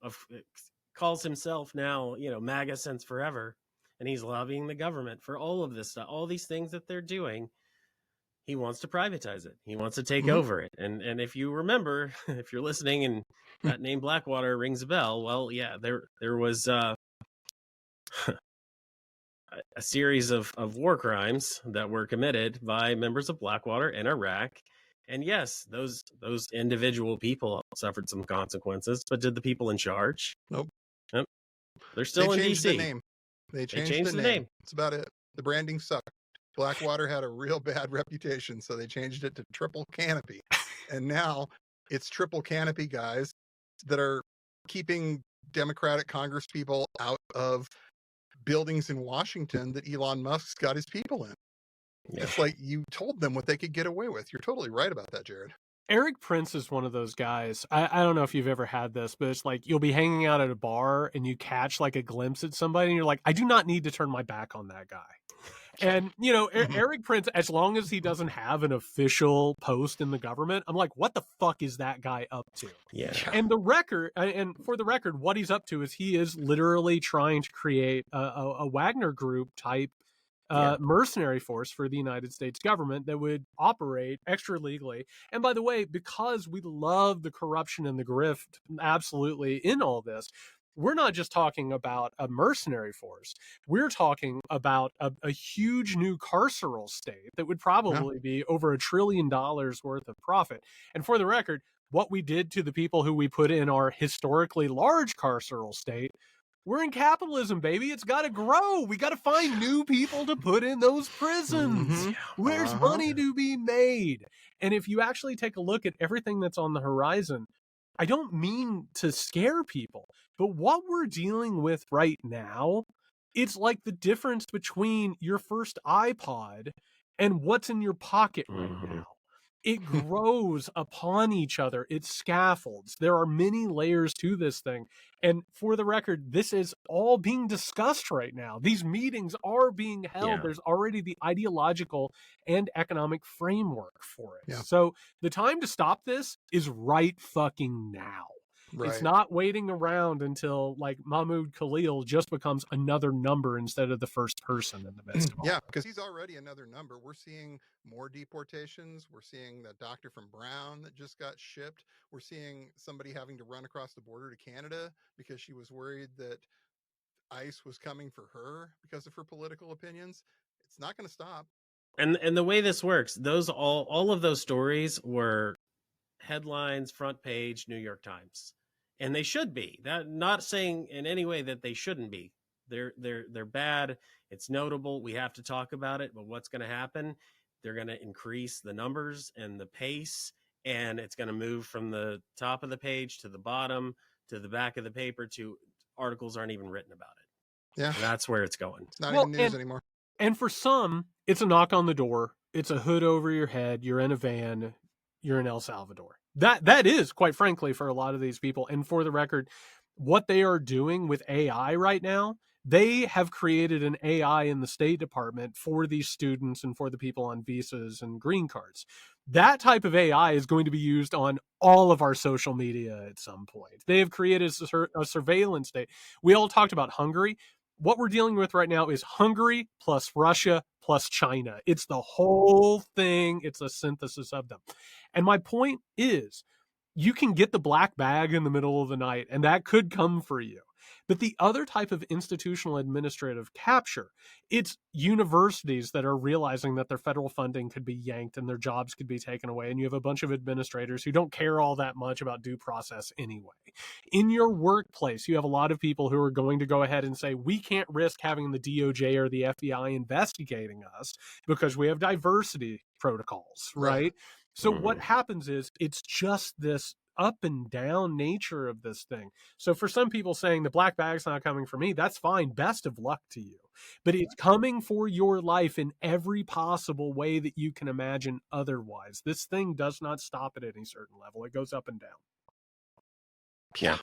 calls himself now, MAGA since forever, and he's lobbying the government for all of this stuff, all these things that they're doing. He wants to privatize it. He wants to take over it. And if you remember, if you're listening and that name Blackwater rings a bell, well, yeah, there was a series of war crimes that were committed by members of Blackwater in Iraq. And yes, those individual people suffered some consequences, but did the people in charge? Nope. They're still in DC. They changed the name. That's about it. The branding sucked. Blackwater had a real bad reputation, so they changed it to Triple Canopy. And now it's Triple Canopy guys that are keeping Democratic Congress people out of buildings in Washington that Elon Musk's got his people in. Yeah. It's like you told them what they could get away with. You're totally right about that, Jared. Eric Prince is one of those guys. I don't know if you've ever had this, but it's like you'll be hanging out at a bar and you catch a glimpse at somebody and you're like, I do not need to turn my back on that guy. And, Eric Prince, as long as he doesn't have an official post in the government, I'm like, what the fuck is that guy up to? Yeah. And for the record, what he's up to is he is literally trying to create a Wagner Group type mercenary force for the United States government that would operate extra legally. And by the way, because we love the corruption and the grift absolutely in all this, we're not just talking about a mercenary force. We're talking about a huge new carceral state that would probably be over $1 trillion worth of profit. And for the record, what we did to the people who we put in our historically large carceral state, we're in capitalism, baby. It's got to grow. We got to find new people to put in those prisons. There's money to be made. And if you actually take a look at everything that's on the horizon, I don't mean to scare people, but what we're dealing with right now, it's like the difference between your first iPod and what's in your pocket right now. It grows upon each other. It scaffolds. There are many layers to this thing. And for the record, this is all being discussed right now. These meetings are being held. Yeah. There's already the ideological and economic framework for it. Yeah. So the time to stop this is right fucking now. Right. It's not waiting around until Mahmoud Khalil just becomes another number instead of the first person in the midst of all. Yeah, because he's already another number. We're seeing more deportations. We're seeing that doctor from Brown that just got shipped. We're seeing somebody having to run across the border to Canada because she was worried that ICE was coming for her because of her political opinions. It's not going to stop. And the way this works, those all of those stories were headlines, front page, New York Times, and they should be. That not saying in any way that they shouldn't be. They're bad. It's notable. We have to talk about it. But what's going to happen? They're going to increase the numbers and the pace, and it's going to move from the top of the page to the bottom to the back of the paper to articles aren't even written about it. Yeah, And that's where it's going. it's not even news and, anymore. And for some, it's a knock on the door. It's a hood over your head. You're in a van. You're in El Salvador. That is, quite frankly, for a lot of these people. And for the record, what they are doing with AI right now, they have created an AI in the State Department for these students and for the people on visas and green cards. That type of AI is going to be used on all of our social media at some point. They have created a surveillance state. We all talked about Hungary. What we're dealing with right now is Hungary plus Russia plus China. It's the whole thing. It's a synthesis of them. And my point is, you can get the black bag in the middle of the night, and that could come for you. But the other type of institutional administrative capture, it's universities that are realizing that their federal funding could be yanked and their jobs could be taken away. And you have a bunch of administrators who don't care all that much about due process anyway. In your workplace, you have a lot of people who are going to go ahead and say, we can't risk having the DOJ or the FBI investigating us because we have diversity protocols, right? So what happens is it's just this up and down nature of this thing. So for some people saying the black bag's not coming for me, that's fine. Best of luck to you. But it's coming for your life in every possible way that you can imagine otherwise. This thing does not stop at any certain level. It goes up and down. Yeah.